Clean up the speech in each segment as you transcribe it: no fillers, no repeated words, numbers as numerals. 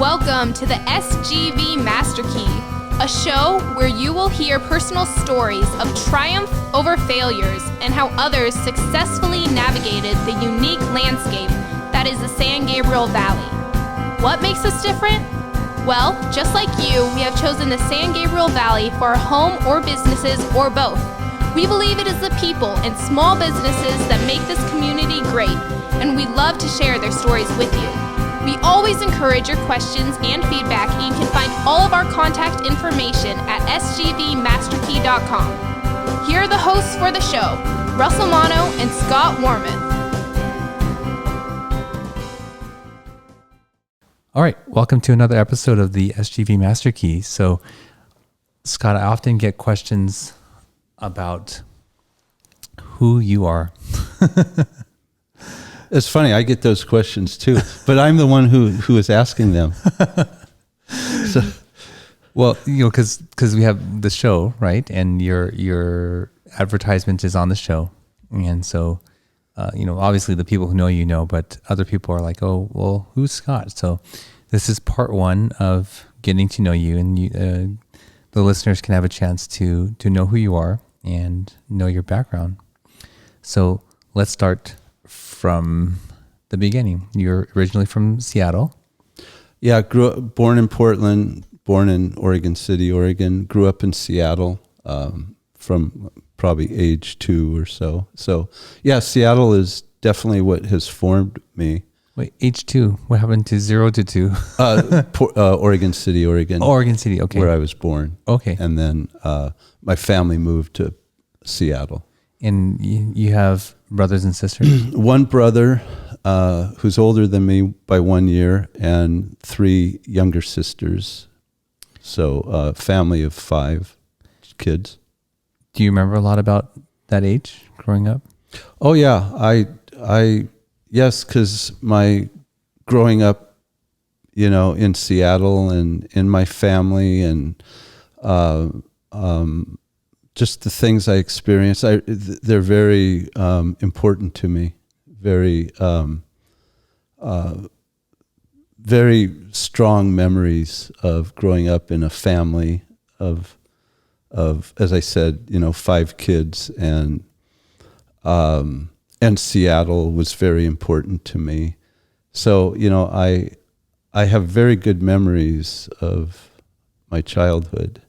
Welcome to the SGV Master Key, a show where you will hear personal stories of triumph over failures and how others successfully navigated the unique landscape that is the San Gabriel Valley. What makes us different? Well, just like you, we have chosen the San Gabriel Valley for our home or businesses or both. We believe it is the people and small businesses that make this community great, and we love to share their stories with you. We always encourage your questions and feedback, and you can find all of our contact information at sgvmasterkey.com. Here are the hosts for the show, Russell Mono and Scott Warmuth. All right, welcome to another episode of the SGV Master Key. So, Scott, I often get questions about who you are. It's funny, I get those questions too, but I'm the one who is asking them. So, well, because we have the show, right? And your advertisement is on the show, and so obviously the people who know you know, but other people are like, oh, well, who's Scott? So this is part one of getting to know you, and the listeners can have a chance to know who you are and know your background. So let's start from the beginning. You're originally from Seattle. Yeah, born in Portland, born in Oregon City, Oregon. Grew up in Seattle from probably age 2 or so. So yeah, Seattle is definitely what has formed me. Wait, age 2? What happened to 0 to 2? Oregon City, Oregon. Oregon City, okay. Where I was born. Okay. And then my family moved to Seattle. And you have brothers and sisters? One brother who's older than me by 1 year, and 3 younger sisters. So family of 5 kids. Do you remember a lot about that age growing up? Oh yeah, yes, because my growing up, in Seattle and in my family and just the things I experienced, they're very important to me. Very, very strong memories of growing up in a family of as I said, 5 kids, and Seattle was very important to me. So I have very good memories of my childhood,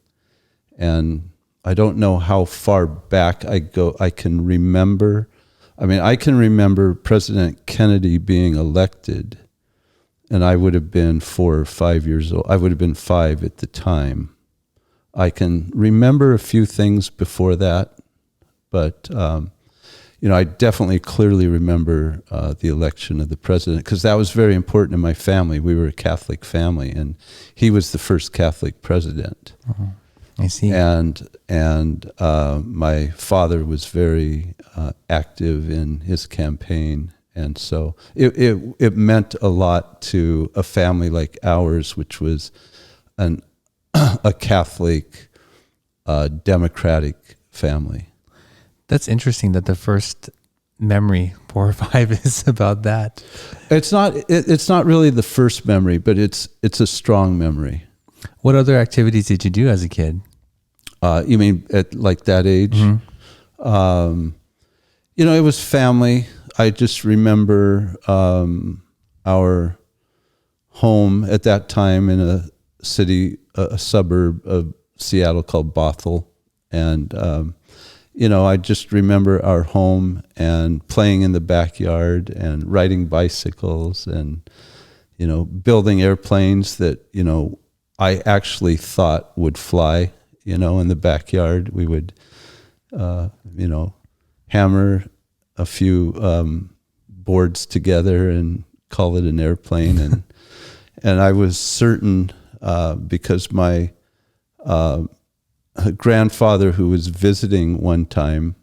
and I don't know how far back I go. I can remember President Kennedy being elected, and I would have been 4 or 5 years old. I would have been 5 at the time. I can remember a few things before that, but I definitely clearly remember the election of the president, because that was very important in my family. We were a Catholic family, and he was the first Catholic president. Uh-huh. I see. And my father was very active in his campaign, and so it meant a lot to a family like ours, which was a Catholic, democratic family. That's interesting that the first memory, 4 or 5, is about that. It's not really the first memory, but it's a strong memory. What other activities did you do as a kid? You mean at like that age? Mm-hmm. It was family. I just remember our home at that time in a suburb of Seattle called Bothell. And, I just remember our home and playing in the backyard and riding bicycles and, building airplanes that, I actually thought would fly, in the backyard. We would, hammer a few boards together and call it an airplane. And I was certain, because my grandfather, who was visiting one time,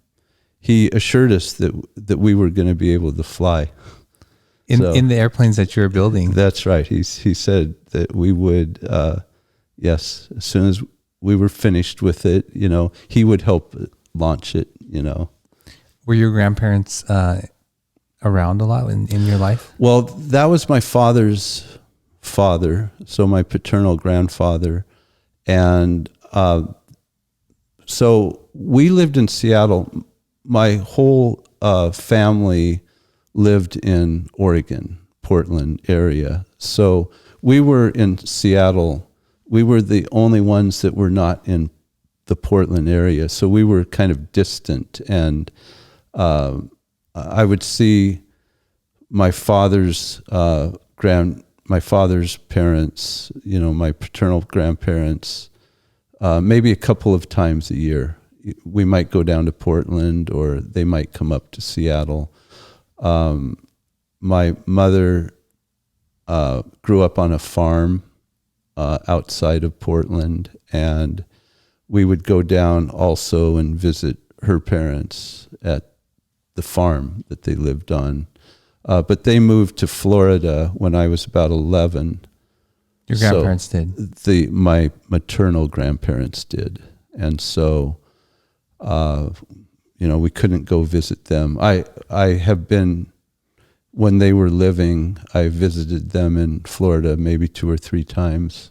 he assured us that we were going to be able to fly. In the airplanes that you were building. That's right. He said that we would, yes, as soon as we were finished with it, he would help launch it, Were your grandparents around a lot in your life? Well, that was my father's father, so my paternal grandfather. And so we lived in Seattle. My whole family lived in Oregon, Portland area. So we were in Seattle. We were the only ones that were not in the Portland area. So we were kind of distant. And I would see my father's parents, my paternal grandparents, maybe a couple of times a year. We might go down to Portland, or they might come up to Seattle. My mother grew up on a farm outside of Portland, and we would go down also and visit her parents at the farm that they lived on. But they moved to Florida when I was about 11. Your grandparents did? My maternal grandparents did. And so, we couldn't go visit them. I have been, when they were living, I visited them in Florida maybe 2 or 3 times.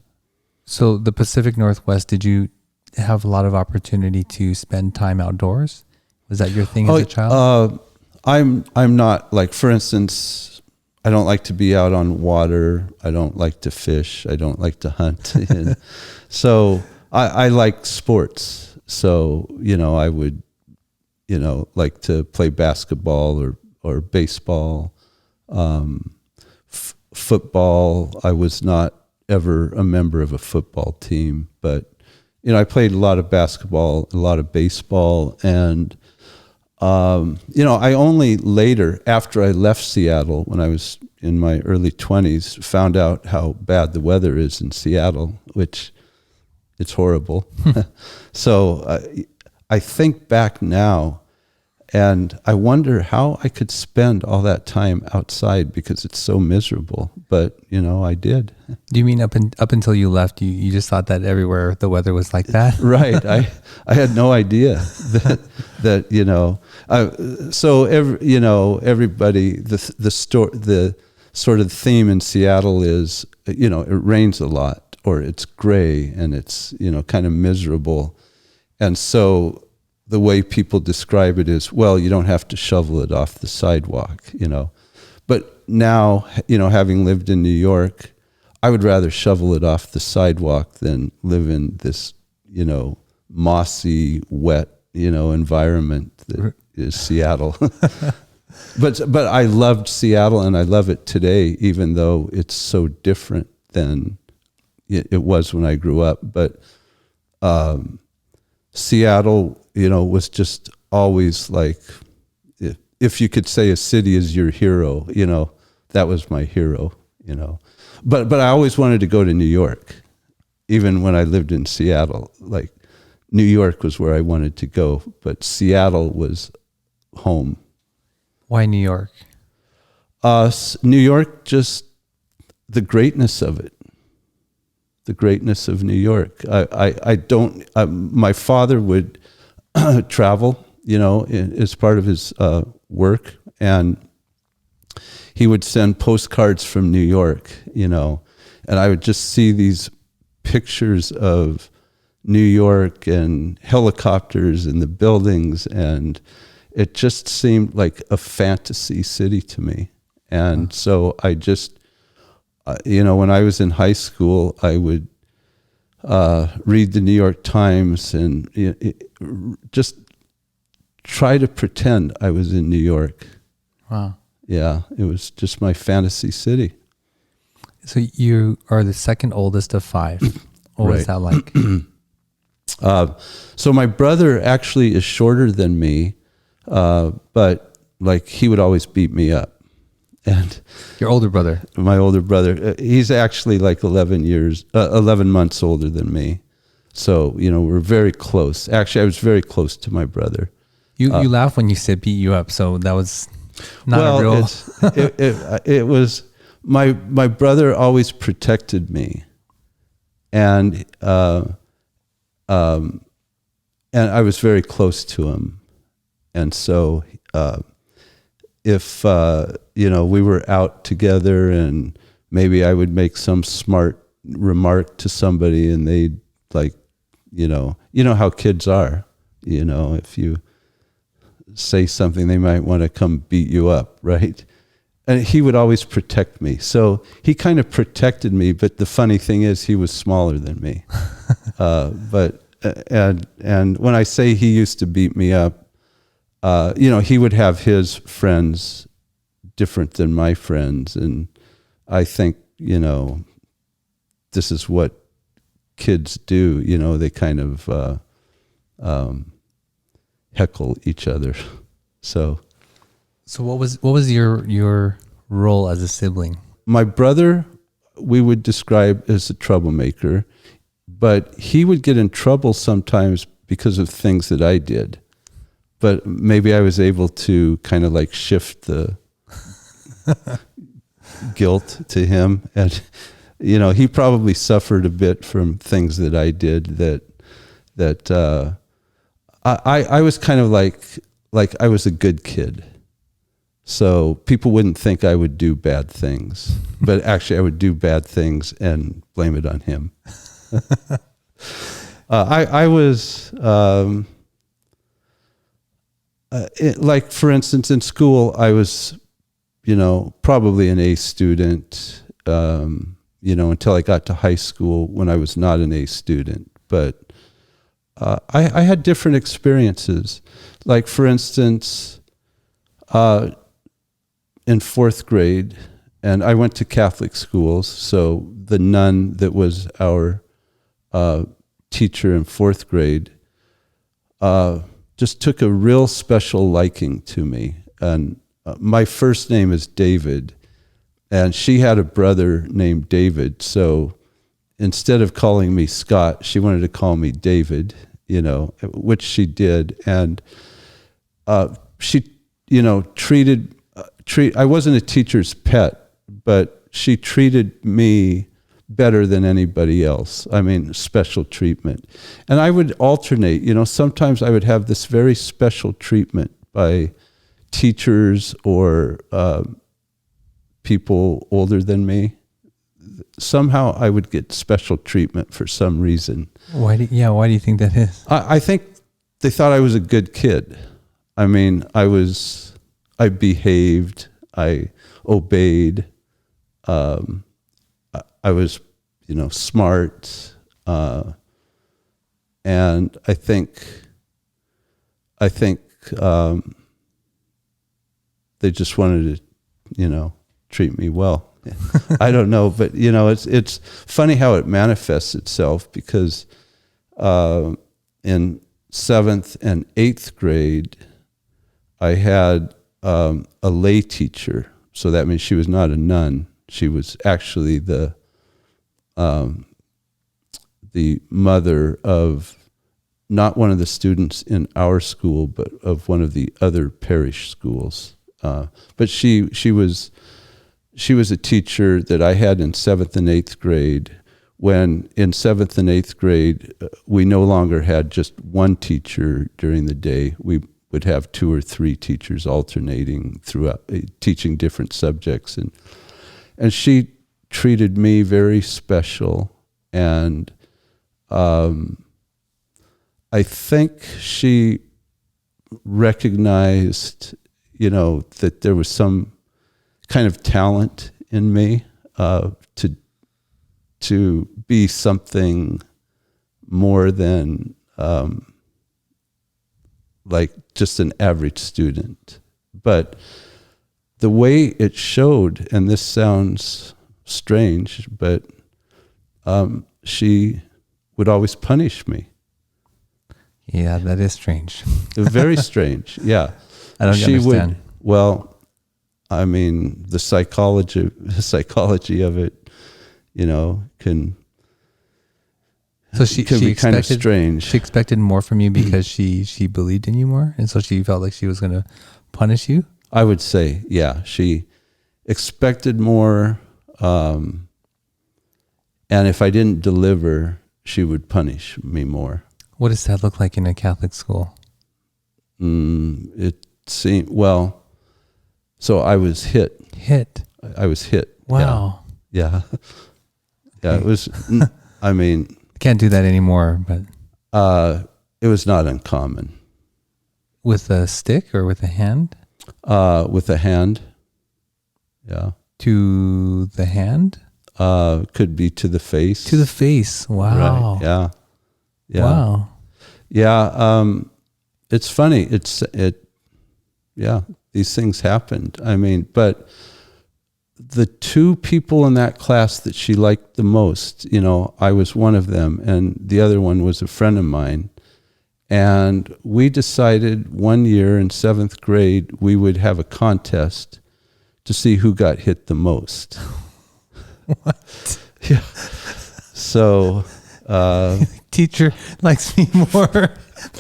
So the Pacific Northwest, did you have a lot of opportunity to spend time outdoors? Was that your thing as a child? I'm not, like, for instance, I don't like to be out on water. I don't like to fish. I don't like to hunt. And so I like sports. So, I would, like to play basketball or baseball, football. I was not ever a member of a football team, but, I played a lot of basketball, a lot of baseball, and I only later, after I left Seattle, when I was in my early 20s, found out how bad the weather is in Seattle, which it's horrible. So I think back now, and I wonder how I could spend all that time outside because it's so miserable. But, I did. Do you mean up until you left, you just thought that everywhere the weather was like that? Right. I had no idea that so everybody, the sort of theme in Seattle is, it rains a lot, or it's gray, and it's, kind of miserable. And so the way people describe it is, well, you don't have to shovel it off the sidewalk, But now, having lived in New York, I would rather shovel it off the sidewalk than live in this, mossy, wet, environment that is Seattle. But I loved Seattle, and I love it today, even though it's so different than it was when I grew up. But Seattle, was just always like, if you could say a city is your hero, that was my hero, But I always wanted to go to New York, even when I lived in Seattle. Like, New York was where I wanted to go, but Seattle was home. Why New York? New York, just the greatness of it. The greatness of New York. I don't. My father would travel, as part of his work, and he would send postcards from New York, and I would just see these pictures of New York and helicopters and the buildings, and it just seemed like a fantasy city to me. And so I just, when I was in high school, I would read the New York Times and just try to pretend I was in New York. Wow. Yeah, it was just my fantasy city. So you are the second oldest of 5. What was that like? So my brother actually is shorter than me, but like he would always beat me up. And your older brother? My older brother, he's actually like 11 months older than me. So, we're very close. Actually, I was very close to my brother. You laugh when you said beat you up, so that was not a real... it was, my brother always protected me. And I was very close to him. And so, if we were out together and maybe I would make some smart remark to somebody and they'd like, you know how kids are, if you say something, they might want to come beat you up, right? And he would always protect me. So he kind of protected me, but the funny thing is he was smaller than me. And when I say he used to beat me up, he would have his friends different than my friends. And I think, this is what kids do, they kind of heckle each other. So what was your role as a sibling? My brother, we would describe as a troublemaker, but he would get in trouble sometimes because of things that I did. But maybe I was able to kind of like shift the guilt to him. And, he probably suffered a bit from things that I did that I was kind of like I was a good kid. So people wouldn't think I would do bad things, but actually I would do bad things and blame it on him. I was, like for instance, in school, I was, probably an A student, until I got to high school when I was not an A student. But I had different experiences. Like for instance, in fourth grade, and I went to Catholic schools, so the nun that was our teacher in fourth grade just took a real special liking to me. And my first name is David, and she had a brother named David, so instead of calling me Scott, she wanted to call me David, which she did. And she, I wasn't a teacher's pet, but she treated me better than anybody else. I mean, special treatment. And I would alternate, sometimes I would have this very special treatment by teachers or people older than me. Somehow I would get special treatment for some reason. Why do you think that is? I think they thought I was a good kid. I mean, I behaved, I obeyed, I was, smart, and I think they just wanted to, treat me well. I don't know, but it's funny how it manifests itself, because in 7th and 8th grade, I had a lay teacher. So that means she was not a nun. She was actually the mother of not one of the students in our school, but of one of the other parish schools. But she was a teacher that I had in 7th and 8th grade, when in 7th and 8th grade, we no longer had just one teacher during the day. We would have 2 or 3 teachers alternating throughout, teaching different subjects. And she treated me very special. And I think she recognized, that there was some kind of talent in me to be something more than like just an average student. But the way it showed, and this sounds strange, but she would always punish me. Yeah, that is strange. Very strange, yeah. I don't understand. Well, I mean, the psychology of it, can be kind of strange. She expected more from you because she believed in you more, and so she felt like she was going to punish you? I would say, yeah. She expected more, and if I didn't deliver, she would punish me more. What does that look like in a Catholic school? It seemed, well, so I was hit. Hit? I was hit. Wow. Yeah. Yeah, it was, I mean, Can't do that anymore, but it was not uncommon. with a stick or with a hand? With a hand. Yeah. To the hand? Could be to the face. To the face. Wow. Right. Yeah. Yeah. Wow. Yeah. It's funny. Yeah, these things happened. I mean, but the two people in that class that she liked the most, I was one of them, and the other one was a friend of mine. And we decided one year in 7th grade, we would have a contest to see who got hit the most. What? Yeah. So, Teacher likes me more.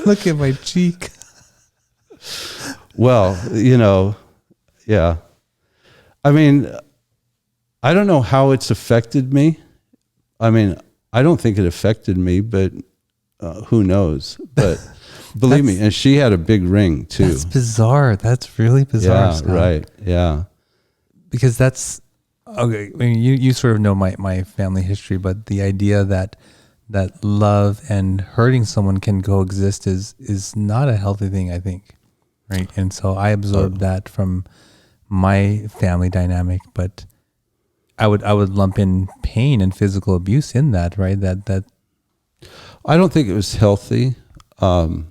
Look at my cheek. well, yeah. I mean, I don't know how it's affected me. I mean, I don't think it affected me, but who knows? But believe me, and she had a big ring too. That's bizarre. That's really bizarre. Yeah, Scott. right. Yeah. Because that's okay. I mean, you sort of know my family history, but the idea that love and hurting someone can coexist is not a healthy thing, I think. Right. And so I absorbed that from my family dynamic, but I would lump in pain and physical abuse in that, right? That I don't think it was healthy. I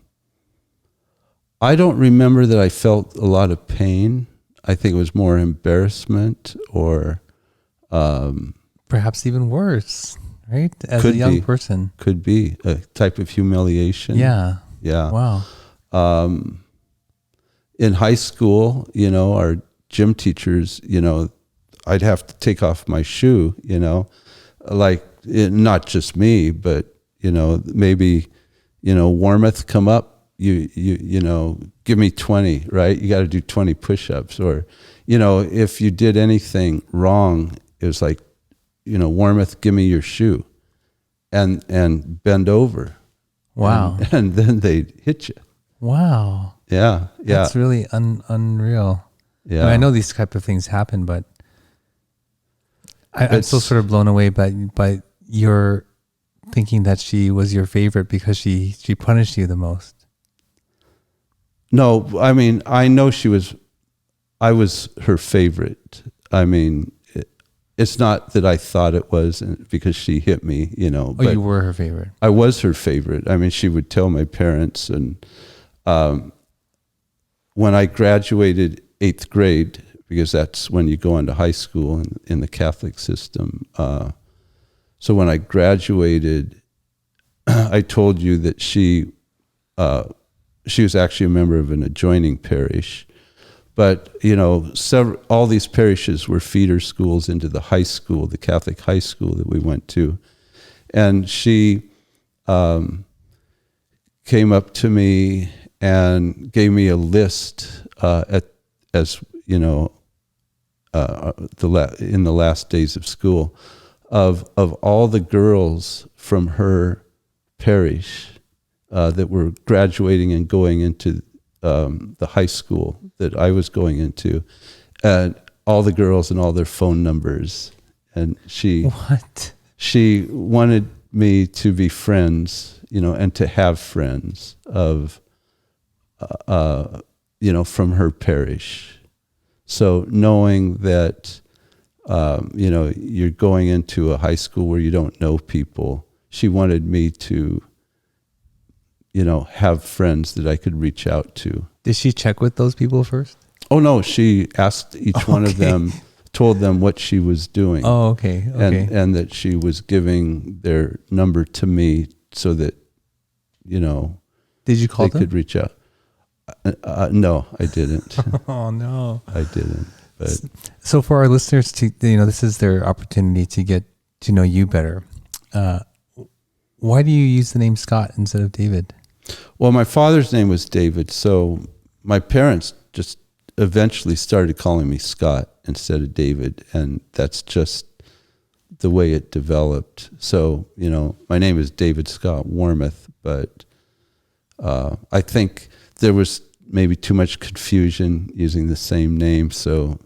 don't remember that I felt a lot of pain. I think it was more embarrassment or perhaps even worse, right? As a Could young be. person. could be a type of humiliation. Yeah. Yeah. Wow. In high school, our gym teachers, I'd have to take off my shoe, not just me, but, maybe, Warmuth come up, give me 20, right? You got to do 20 push-ups, or, if you did anything wrong, it was like, Warmuth, give me your shoe, and bend over. Wow. And then they'd hit you. Wow. Yeah. Yeah. That's really unreal. Yeah. I mean, I know these type of things happen, but I'm still sort of blown away by your thinking that she was your favorite because she punished you the most. No, I mean, I know I was her favorite. I mean, it's not that I thought it was because she hit me, But you were her favorite. I was her favorite. I mean, she would tell my parents. And when I graduated 8th grade, because that's when you go into high school in the Catholic system. So when I graduated, I told you that she was actually a member of an adjoining parish. But, all these parishes were feeder schools into the high school, the Catholic high school that we went to. And she came up to me and gave me a list in the last days of school of all the girls from her parish that were graduating and going into the high school that I was going into, and all the girls and all their phone numbers. And she wanted me to be friends, and to have friends of, from her parish. So knowing that, you're going into a high school where you don't know people, she wanted me to, have friends that I could reach out to. Did she check with those people first? Oh no, she asked each one of them, told them what she was doing. Oh, okay. And that she was giving their number to me so that, Did you call they them? could reach out. No, I didn't. Oh no, I didn't. But so for our listeners to, this is their opportunity to get to know you better. Why do you use the name Scott instead of David? well, my father's name was David, so my parents just eventually started calling me Scott instead of David, and that's just the way it developed. So, my name is David Scott Warmuth, but I think there was maybe too much confusion using the same name, so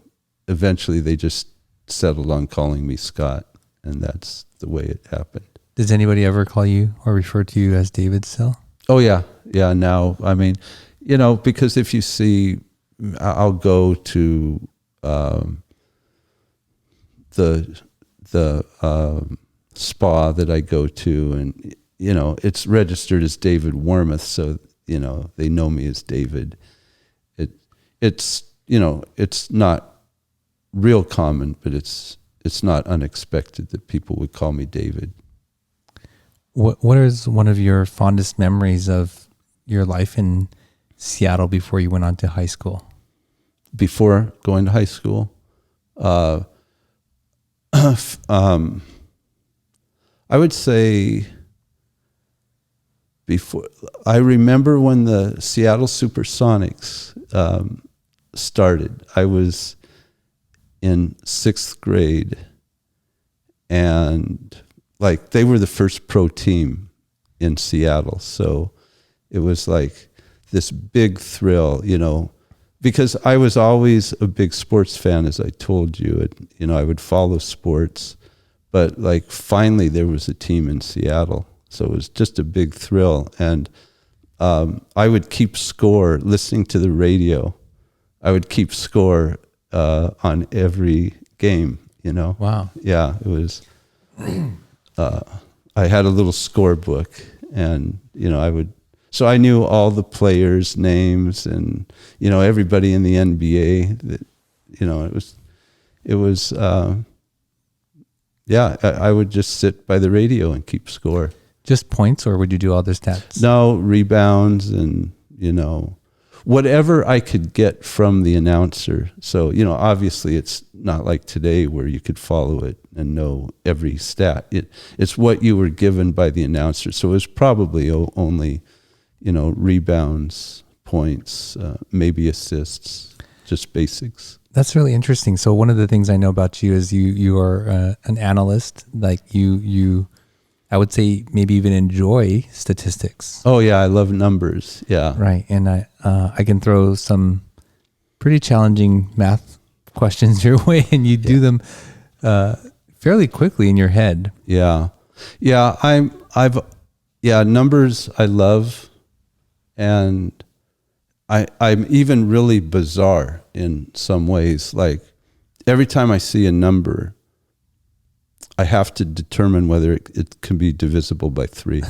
eventually they just settled on calling me Scott, and that's the way it happened. Does anybody ever call you or refer to you as David still? Oh yeah. Now, I mean, because if you see, I'll go to the spa that I go to, and it's registered as David Warmuth, so they know me as David. It's not real common, but it's not unexpected that people would call me David. What is one of your fondest memories of your life in Seattle before you went on to high school? Before going to high school, I would say I remember when the Seattle Supersonics started. I was in 6th grade, and they were the first pro team in Seattle. So it was like this big thrill, because I was always a big sports fan, as I told you. I would follow sports, but finally there was a team in Seattle. So it was just a big thrill. And I would keep score listening to the radio. I would keep score on every game, Wow. Yeah, it was... I had a little scorebook, and so I knew all the players' names, and everybody in the NBA. That it was I would just sit by the radio and keep score. Just points, or would you do other stats? No, rebounds and whatever I could get from the announcer. So, obviously it's not like today where you could follow it and know every stat. It's what you were given by the announcer. So it was probably only, rebounds, points, maybe assists, just basics. That's really interesting. So one of the things I know about you is you are an analyst. You I would say maybe even enjoy statistics. Oh yeah, I love numbers. Yeah. Right. And I can throw some pretty challenging math questions your way, and you do them fairly quickly in your head. Yeah. Yeah, numbers I love, and I'm even really bizarre in some ways. Like every time I see a number, I have to determine whether it can be divisible by 3.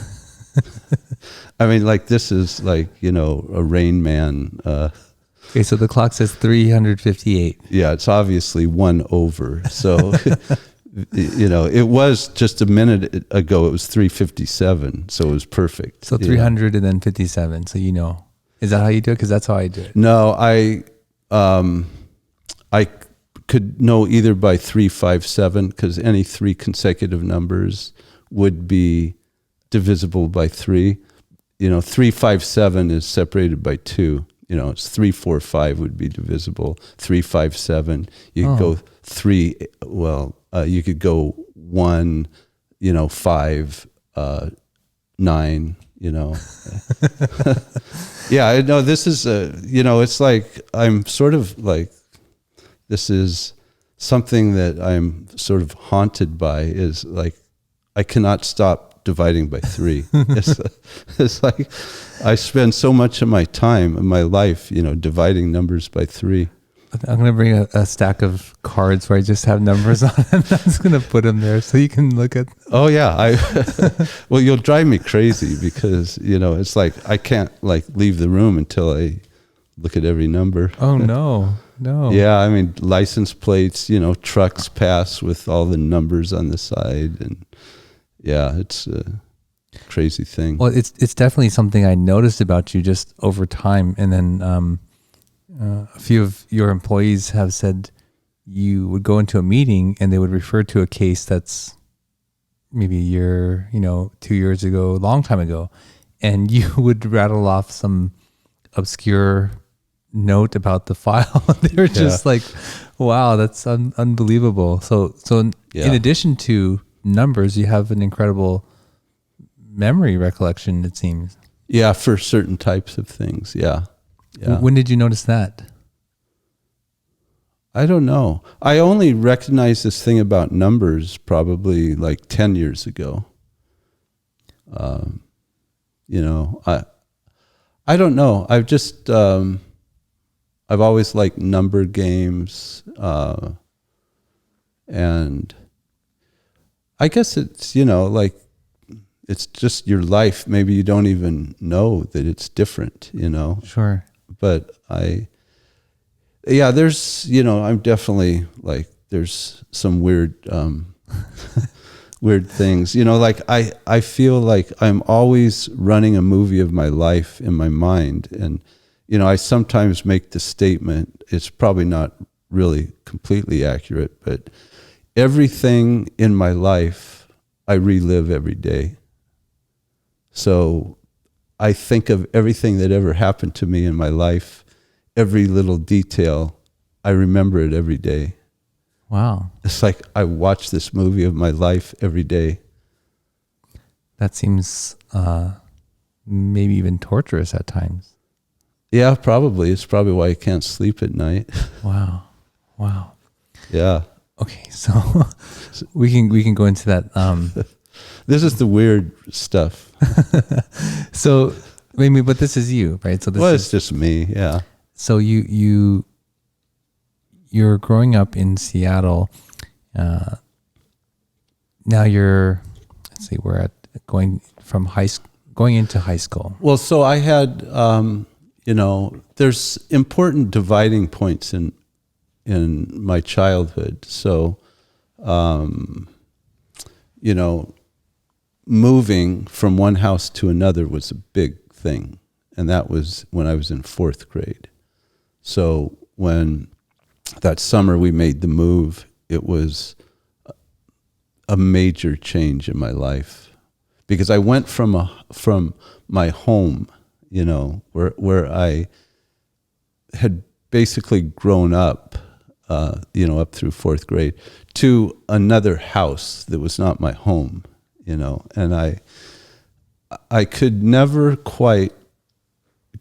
I mean, this is a Rain Man. Okay, so the clock says 358. Yeah, it's obviously 1 over. So, it was just a minute ago, it was 357. So it was perfect. So 300 and then 57. So is that how you do it? Because that's how I do it. No, I could know either by 357, because any 3 consecutive numbers would be divisible by 3. 357 is separated by 2. It's 345 would be divisible. 357. You could go 3. Well, you could go 1. 5, 9. Yeah. No. This is it's like I'm sort of like. This is something that I'm sort of haunted by, is I cannot stop dividing by 3. It's like I spend so much of my time in my life, dividing numbers by 3. I'm going to bring a stack of cards where I just have numbers on them. I'm just going to put them there so you can look at. Oh yeah. Well, you'll drive me crazy because, it's like I can't leave the room until I look at every number. Oh no. Yeah, I mean, license plates, trucks pass with all the numbers on the side, and yeah, it's a crazy thing. Well, it's definitely something I noticed about you just over time, and then a few of your employees have said you would go into a meeting and they would refer to a case that's maybe a year, 2 years ago, a long time ago, and you would rattle off some obscure note about the file. They're just like, wow, that's unbelievable. So in addition to numbers, you have an incredible memory recollection, it seems. Yeah, for certain types of things. Yeah. When did you notice that? I don't know. I only recognized this thing about numbers probably like 10 years ago. You know, I don't know. I've just, I've always liked number games. And I guess it's, you know, like, it's just your life. Maybe you don't even know that it's different, you know? Sure. But there's, you know, I'm definitely like, there's some weird, weird things, you know, like I feel like I'm always running a movie of my life in my mind. And, you know, I sometimes make the statement, it's probably not really completely accurate, but everything in my life, I relive every day. So I think of everything that ever happened to me in my life, every little detail, I remember it every day. Wow. It's like I watch this movie of my life every day. That seems maybe even torturous at times. Yeah, probably. It's probably why I can't sleep at night. Wow. Wow. Yeah. Okay, so we can go into that. This is the weird stuff. So maybe, but this is you, right? So this It's just me. Yeah. So you're growing up in Seattle. Now let's see, we're at going into high school. Well, so I had, you know, there's important dividing points in my childhood. So, you know, moving from one house to another was a big thing. And that was when I was in 4th grade. So when that summer we made the move, it was a major change in my life, because I went from my home, you know, where I had basically grown up, you know, up through 4th grade, to another house that was not my home, you know, and I could never quite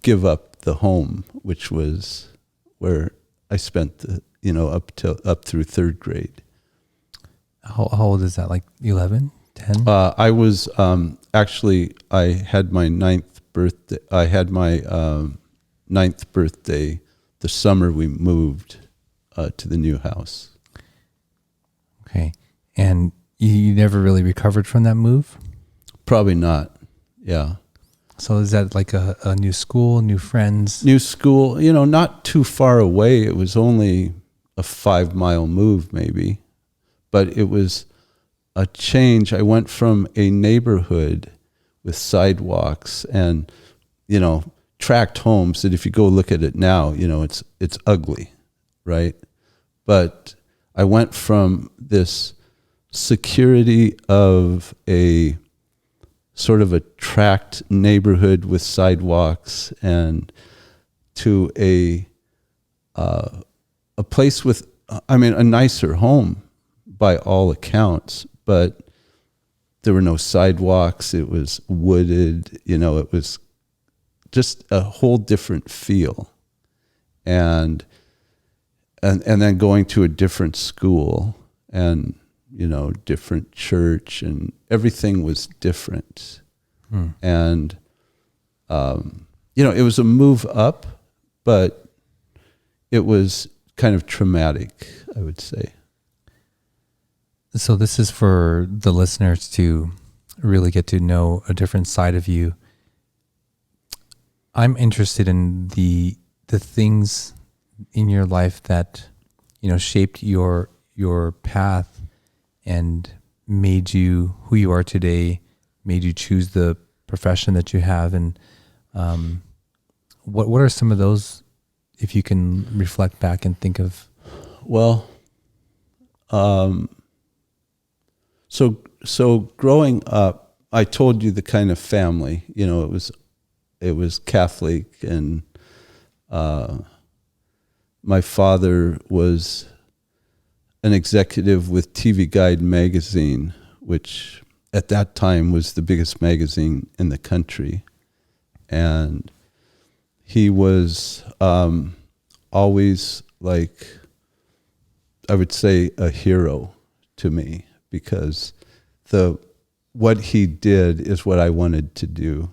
give up the home, which was where I spent the, you know, up through 3rd grade. How old is that? Like 11, 10? I was actually, I had my 9th birthday. I had my 9th birthday the summer we moved to the new house. Okay. And you never really recovered from that move? Probably not. Yeah. So is that like a new school, new friends? New school, you know, not too far away. It was only a 5-mile move maybe, but it was a change. I went from a neighborhood with sidewalks and, you know, tract homes that if you go look at it now, you know, it's ugly, right? But I went from this security of a sort of a tract neighborhood with sidewalks and to a place with, I mean, a nicer home by all accounts, but there were no sidewalks. It was wooded, you know, it was just a whole different feel. And then going to a different school and, you know, different church, and everything was different. And, you know, it was a move up, but it was kind of traumatic, I would say. So this is for the listeners to really get to know a different side of you. I'm interested in the things in your life that, you know, shaped your path and made you who you are today, made you choose the profession that you have. And what are some of those, if you can reflect back and think of? Well, so growing up, I told you the kind of family, you know, it was Catholic, and my father was an executive with TV Guide magazine, which at that time was the biggest magazine in the country. And he was always like I would say, a hero to me, because what he did is what I wanted to do.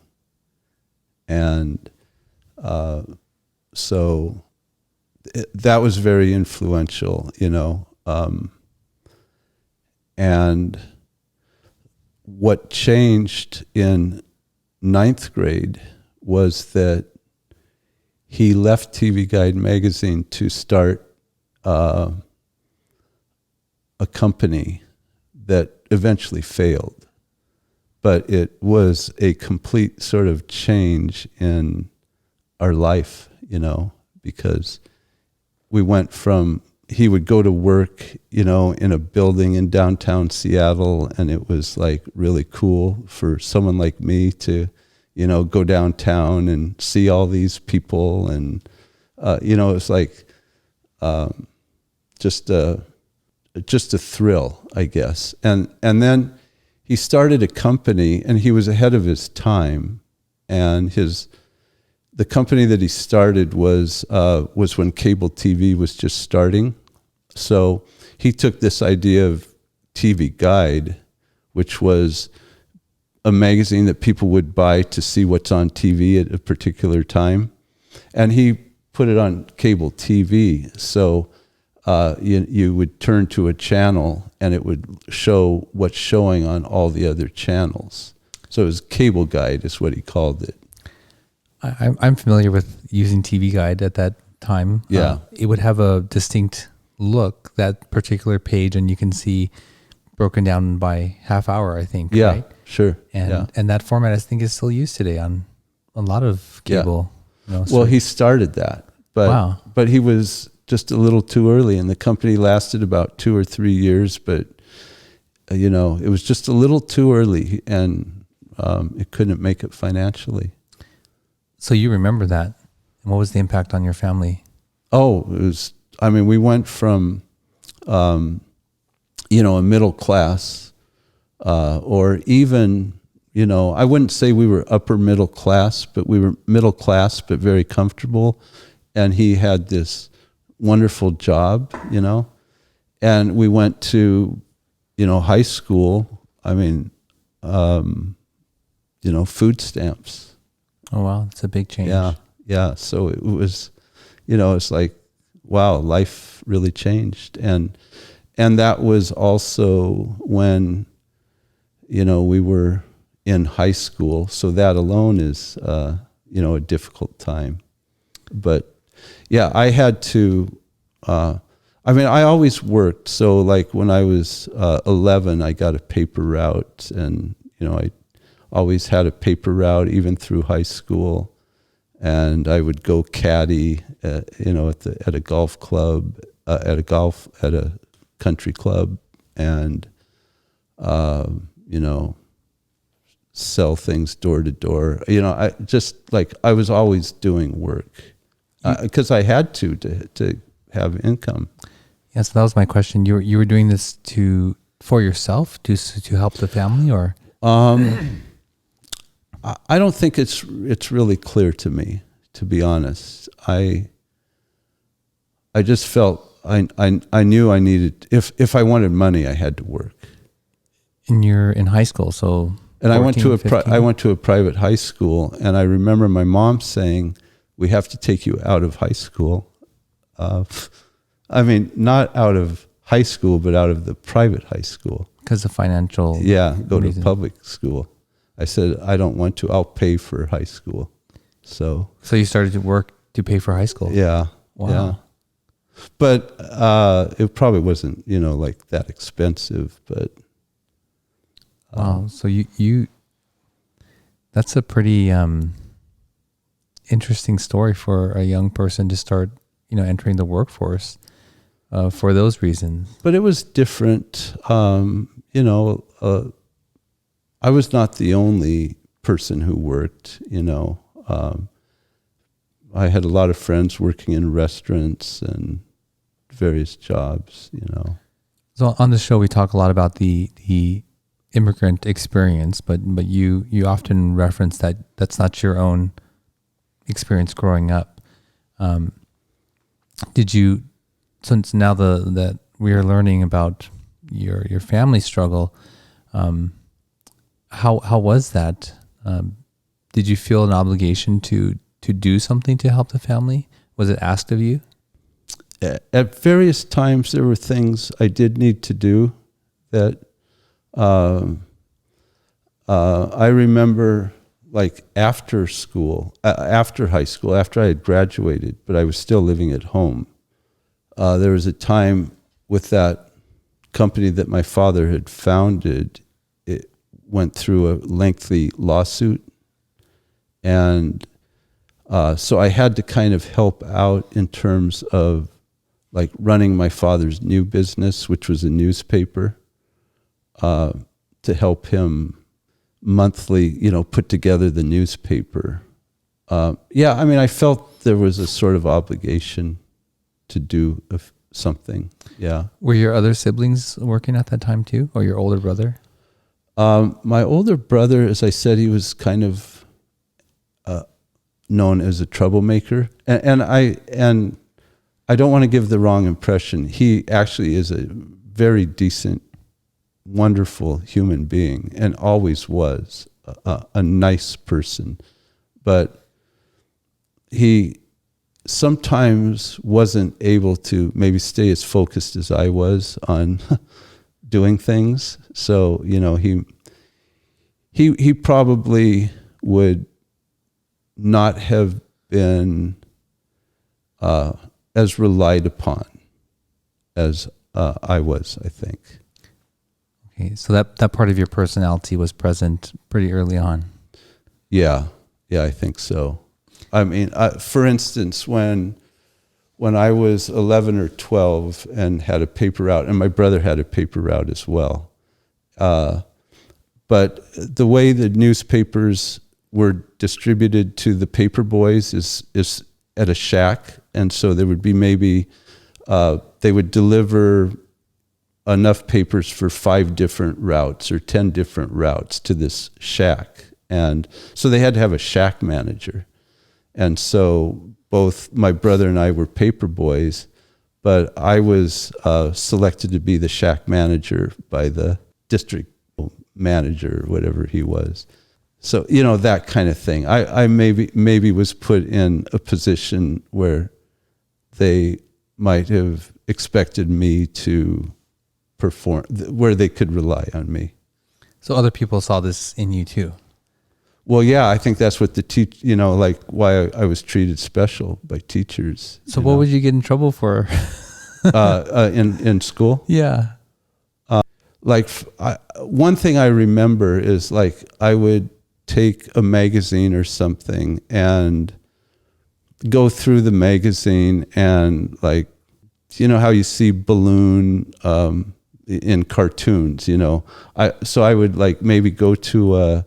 And so that was very influential, and what changed in ninth grade was that he left TV Guide magazine to start a company that eventually failed. But it was a complete sort of change in our life, because we went from, he would go to work, in a building in downtown Seattle, and it was like really cool for someone like me to, go downtown and see all these people. And, it was like just a thrill, I guess. And then he started a company, and he was ahead of his time. And the company that he started was when cable TV was just starting. So he took this idea of TV Guide, which was a magazine that people would buy to see what's on TV at a particular time, and he put it on cable TV. So you would turn to a channel, and it would show what's showing on all the other channels. So it was Cable Guide is what he called it. I'm familiar with using TV Guide at that time. Yeah. It would have a distinct look, that particular page, and you can see broken down by half hour, I think. Yeah, right? sure. And that format, I think, is still used today on a lot of cable. Well, he started that, but he was just a little too early, and the company lasted about 2 or 3 years, but it was just a little too early, and it couldn't make it financially. So you remember that, and what was the impact on your family? Oh, we went from a middle class, or even, I wouldn't say we were upper middle class, but we were middle class, but very comfortable. And he had this wonderful job, and we went to, high school. Food stamps. Oh, wow. That's a big change. Yeah. So it was, it's like, wow, life really changed. And that was also when, we were in high school. So that alone is, a difficult time. But yeah, I had to, I always worked. So like when I was 11, I got a paper route, and, I always had a paper route even through high school. And I would go caddy, at a golf club, at a country club, and, sell things door to door. I was always doing work because I had to have income. Yeah, so that was my question. You were doing this for yourself to help the family, or? I don't think it's really clear to me, to be honest. I just felt I knew I needed, if I wanted money, I had to work. And you're in high school, so. And 14, I went to a private high school, and I remember my mom saying, "We have to take you out of high school." Not out of high school, but out of the private high school. Because of financial. Yeah, go reason. to public school. I said, I don't want to. I'll pay for high school. So you started to work to pay for high school? Yeah. Wow. Yeah. But it probably wasn't, like that expensive. But wow. So you that's a pretty interesting story for a young person to start, entering the workforce for those reasons. But it was different. I was not the only person who worked, I had a lot of friends working in restaurants and various jobs, So on the show, we talk a lot about the immigrant experience, but you often reference that that's not your own experience growing up. Did you, since now that we are learning about your family struggle. How was that? Did you feel an obligation to do something to help the family? Was it asked of you? At various times, there were things I did need to do that I remember, like after school, after high school, after I had graduated, but I was still living at home. There was a time with that company that my father had founded, it went through a lengthy lawsuit. And so I had to kind of help out in terms of like running my father's new business, which was a newspaper, to help him monthly, put together the newspaper. I felt there was a sort of obligation to do something. Yeah. Were your other siblings working at that time too, or your older brother? My older brother, as I said, he was kind of known as a troublemaker, and I don't want to give the wrong impression. He actually is a very decent, wonderful human being, and always was a nice person, but he sometimes wasn't able to maybe stay as focused as I was on doing things. So, he probably would not have been as relied upon as I was, I think. Okay, so that part of your personality was present pretty early on. Yeah, I think so. I mean, for instance, when I was 11 or 12 and had a paper route, and my brother had a paper route as well, but the way the newspapers were distributed to the paper boys is at a shack, and so there would be maybe they would deliver enough papers for 5 different routes or 10 different routes to this shack, and so they had to have a shack manager. And so both my brother and I were paper boys, but I was selected to be the shack manager by the district manager, or whatever he was. So, that kind of thing. I maybe was put in a position where they might have expected me to perform, where they could rely on me. So other people saw this in you too. Well, yeah, I think that's what like why I was treated special by teachers. So what would you get in trouble for? In school? Yeah. One thing I remember is like I would take a magazine or something and go through the magazine and like, how you see balloon in cartoons, so I would like maybe go to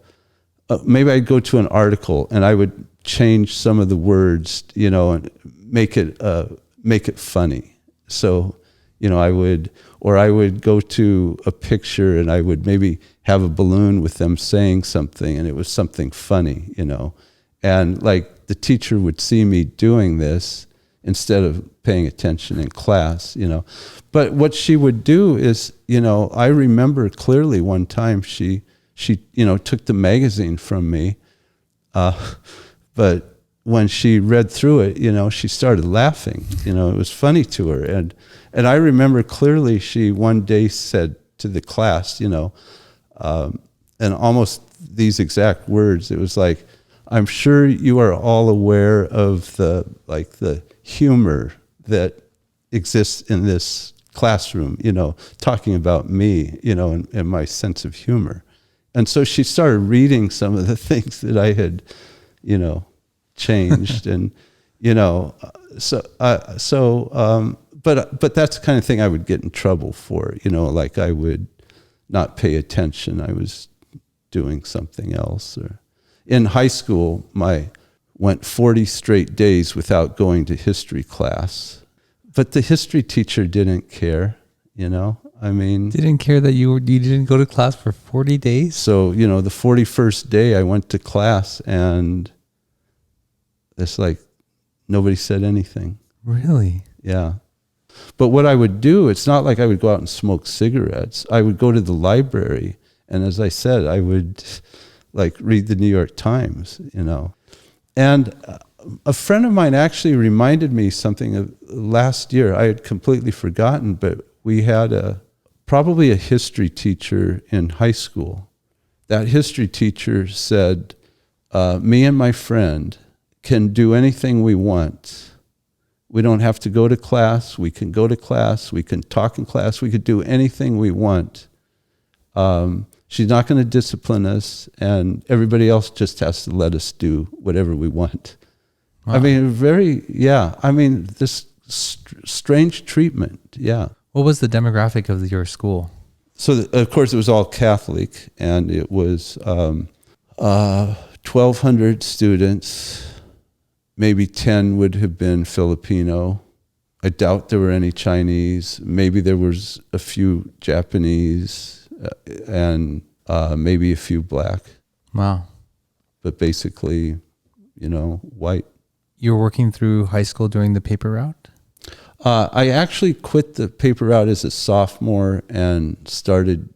maybe I'd go to an article and I would change some of the words, and make it funny. So, I would go to a picture and I would maybe have a balloon with them saying something and it was something funny, and like the teacher would see me doing this instead of paying attention in class, But what she would do is, I remember clearly one time she took the magazine from me, but when she read through it, she started laughing. It was funny to her, and I remember clearly she one day said to the class, and almost these exact words. It was like, "I'm sure you are all aware of the humor that exists in this classroom." Talking about me, and my sense of humor. And so she started reading some of the things that I had, changed, and but that's the kind of thing I would get in trouble for. Like I would not pay attention. I was doing something else. Or in high school, went 40 straight days without going to history class, but the history teacher didn't care. Didn't care that you didn't go to class for 40 days? So, the 41st day I went to class and it's like nobody said anything. Really? Yeah. But what I would do, it's not like I would go out and smoke cigarettes. I would go to the library, and as I said, I would like read the New York Times, And a friend of mine actually reminded me something of last year. I had completely forgotten, but we had probably a history teacher in high school. That history teacher said, me and my friend can do anything we want. We don't have to go to class. We can go to class. We can talk in class. We could do anything we want. She's not going to discipline us, and everybody else just has to let us do whatever we want. Wow. I mean, this strange treatment, yeah. What was the demographic of your school? So, of course, it was all Catholic, and it was 1,200 students. Maybe 10 would have been Filipino. I doubt there were any Chinese. Maybe there was a few Japanese and maybe a few black. Wow. But basically, white. You were working through high school during the paper route? I actually quit the paper route as a sophomore and started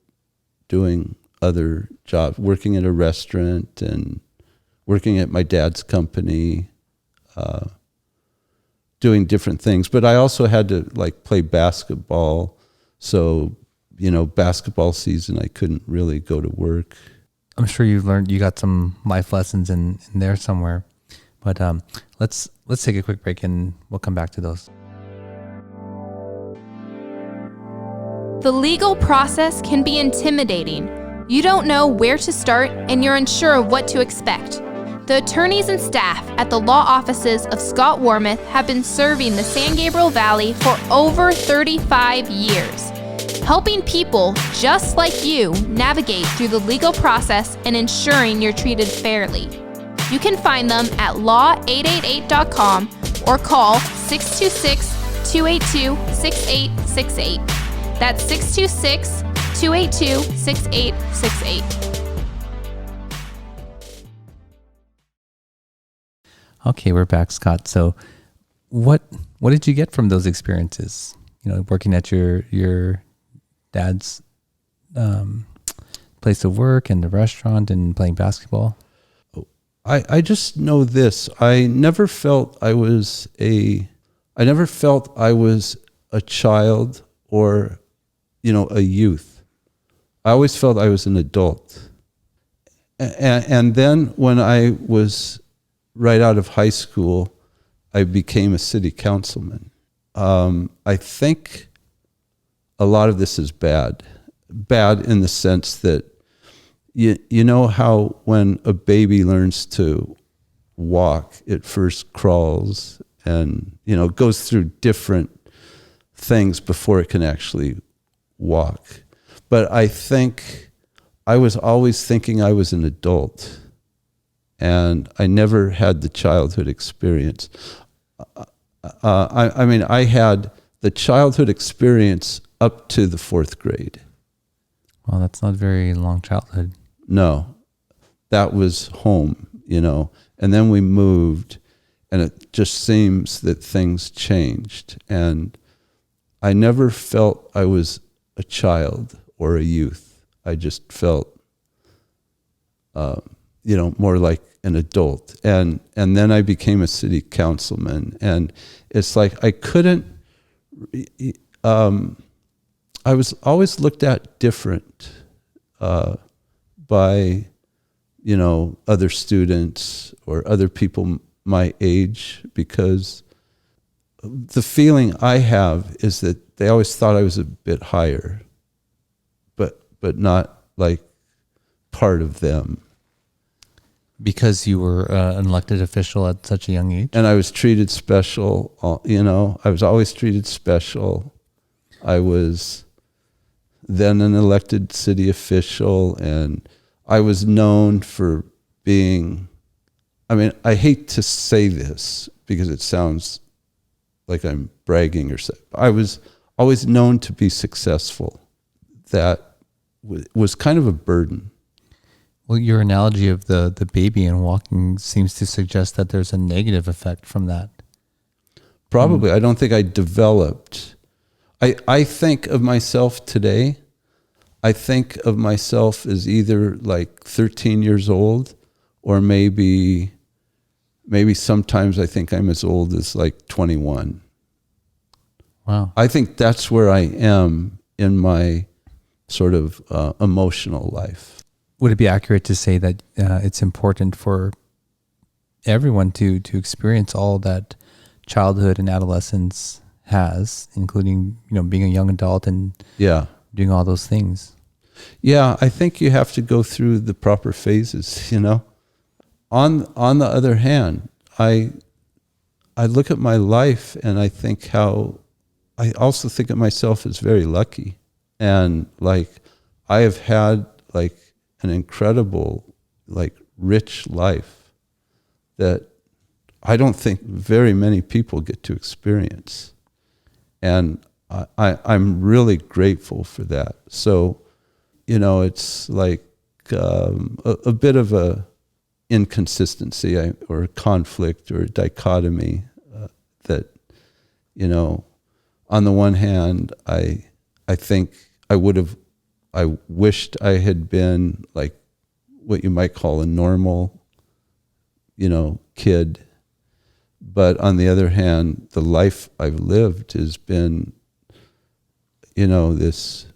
doing other jobs, working at a restaurant and working at my dad's company, doing different things. But I also had to play basketball. So, basketball season, I couldn't really go to work. I'm sure you got some life lessons in there somewhere. But let's take a quick break and we'll come back to those. The legal process can be intimidating. You don't know where to start and you're unsure of what to expect. The attorneys and staff at the law offices of Scott Warmuth have been serving the San Gabriel Valley for over 35 years, helping people just like you navigate through the legal process and ensuring you're treated fairly. You can find them at law888.com or call 626-282-6868. That's 626-282-6868. Okay, we're back, Scott. So what did you get from those experiences? Working at your dad's place of work and the restaurant and playing basketball? I just know this. I never felt I was a child or, a youth. I always felt I was an adult. And then when I was right out of high school, I became a city councilman. I think a lot of this is bad in the sense that you know how when a baby learns to walk, it first crawls and goes through different things before it can actually walk. But I think I was always thinking I was an adult, and I never had the childhood experience. I had the childhood experience up to the 4th grade. Well, that's not very long childhood. No, that was home, and then we moved, and it just seems that things changed. And I never felt I was a child or a youth. I just felt, more like an adult. And then I became a city councilman, and it's like I couldn't. I was always looked at different by, other students or other people my age, because the feeling I have is that they always thought I was a bit higher, but not like part of them. Because you were an elected official at such a young age? And I was treated special, I was always treated special. I was then an elected city official, and I was known for being, I hate to say this because it sounds like I'm bragging or something. I was always known to be successful. That was kind of a burden. Well, your analogy of the baby and walking seems to suggest that there's a negative effect from that. Probably. I don't think I developed I think of myself today, I think of myself as either like 13 years old, or maybe sometimes I think I'm as old as like 21. Wow. I think that's where I am in my sort of emotional life. Would it be accurate to say that it's important for everyone to experience all that childhood and adolescence has, including, being a young adult and doing all those things? Yeah, I think you have to go through the proper phases, On the other hand, I look at my life and I think I also think of myself as very lucky. And like, I have had like an incredible, like rich life that I don't think very many people get to experience. And I'm really grateful for that. So, it's like a bit of a inconsistency or a conflict or a dichotomy that, on the one hand, I think I wished I had been like what you might call a normal, kid. But on the other hand, the life I've lived has been, this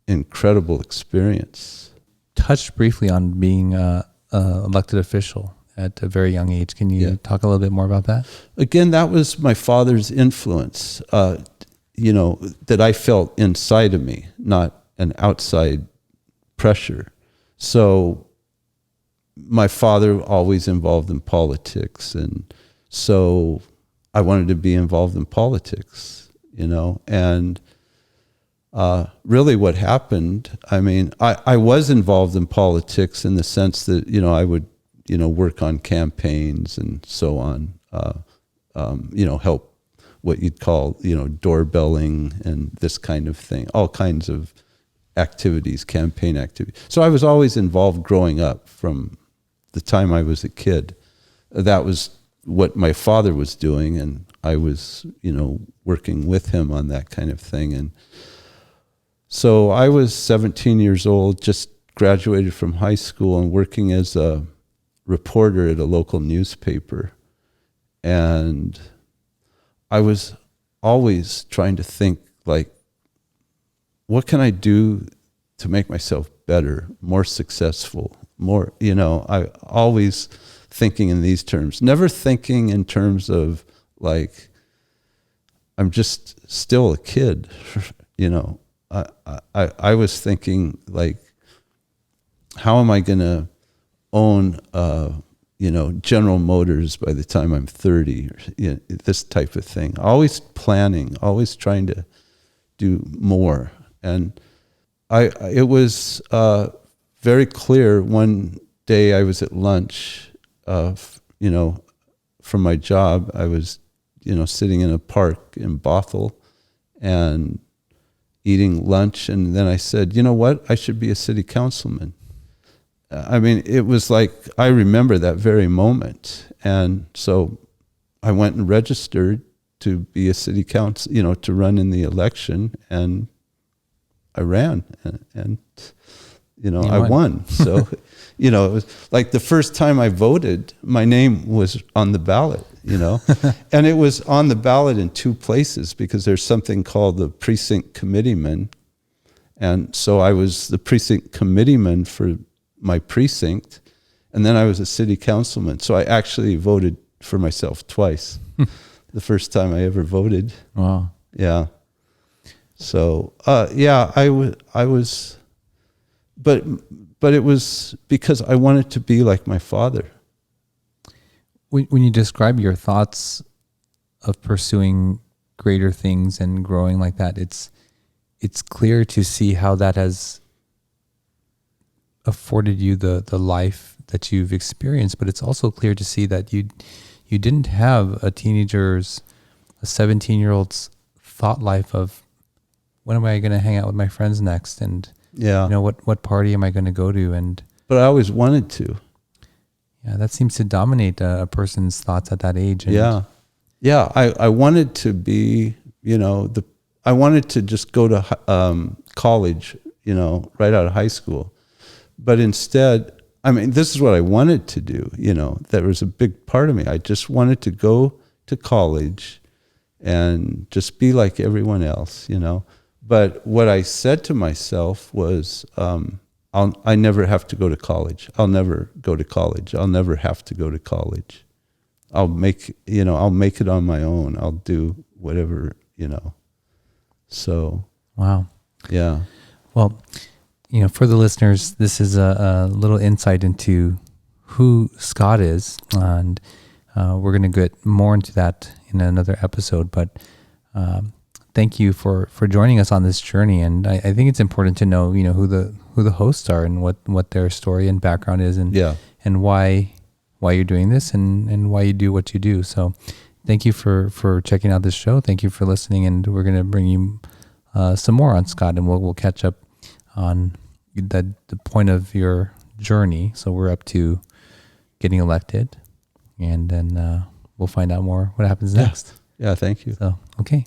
incredible experience. Touched briefly on being a elected official at a very young age. Can you talk a little bit more about that? Again, that was my father's influence, that I felt inside of me, not an outside pressure. So my father always involved in politics, and so I wanted to be involved in politics, and really what happened, I was involved in politics in the sense that, I would, work on campaigns and so on, help what you'd call, doorbelling and this kind of thing, all kinds of activities, campaign activities. So I was always involved growing up from the time I was a kid. That was what my father was doing, and I was, working with him on that kind of thing. And so I was 17 years old, just graduated from high school and working as a reporter at a local newspaper. And I was always trying to think, like, what can I do to make myself better, more successful, more, I always thinking in these terms, never thinking in terms of like, I'm just still a kid, I was thinking like, how am I going to own, General Motors by the time I'm 30, or this type of thing. Always planning, always trying to do more. And it was very clear one day I was at lunch, from my job. I was, sitting in a park in Bothell and eating lunch. And then I said, you know what? I should be a city councilman. It was like, I remember that very moment. And so I went and registered to be a city council, to run in the election. And I ran and I won. So, it was like the first time I voted, my name was on the ballot, and it was on the ballot in two places because there's something called the precinct committeeman. And so I was the precinct committeeman for my precinct, and then I was a city councilman. So I actually voted for myself twice. The first time I ever voted. Wow. Yeah. So, I was, but it was because I wanted to be like my father. When you describe your thoughts of pursuing greater things and growing like that, it's clear to see how that has afforded you the life that you've experienced, but it's also clear to see that you didn't have a 17-year-old's thought life of, when am I going to hang out with my friends next? And what party am I going to go to? But I always wanted to. Yeah, that seems to dominate a person's thoughts at that age. I wanted to be, I wanted to just go to college, right out of high school. But instead, this is what I wanted to do, that was a big part of me. I just wanted to go to college and just be like everyone else, But what I said to myself was, I never have to go to college. I'll never go to college. I'll never have to go to college. I'll make it on my own. I'll do whatever, So. Wow. Yeah. Well, for the listeners, this is a little insight into who Scott is, and we're going to get more into that in another episode. But thank you for joining us on this journey, and I think it's important to know, who the hosts are and what their story and background is, and why you're doing this and why you do what you do. So, thank you for checking out this show. Thank you for listening, and we're going to bring you some more on Scott, and we'll catch up on the point of your journey. So we're up to getting elected, and then we'll find out more what happens next. Yeah, thank you. So, okay.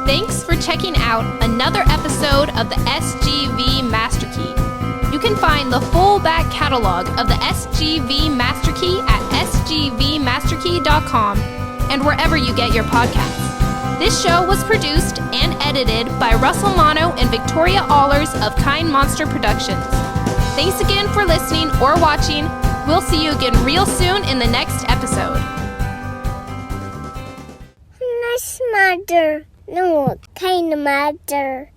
Thanks for checking out another episode of the SGV Master Key. You can find the full back catalog of the SGV Master Key at sgvmasterkey.com and wherever you get your podcasts. This show was produced and edited by Russell Mono and Victoria Allers of Kind Monster Productions. Thanks again for listening or watching. We'll see you again real soon in the next episode. Nice mother. No, kind mother.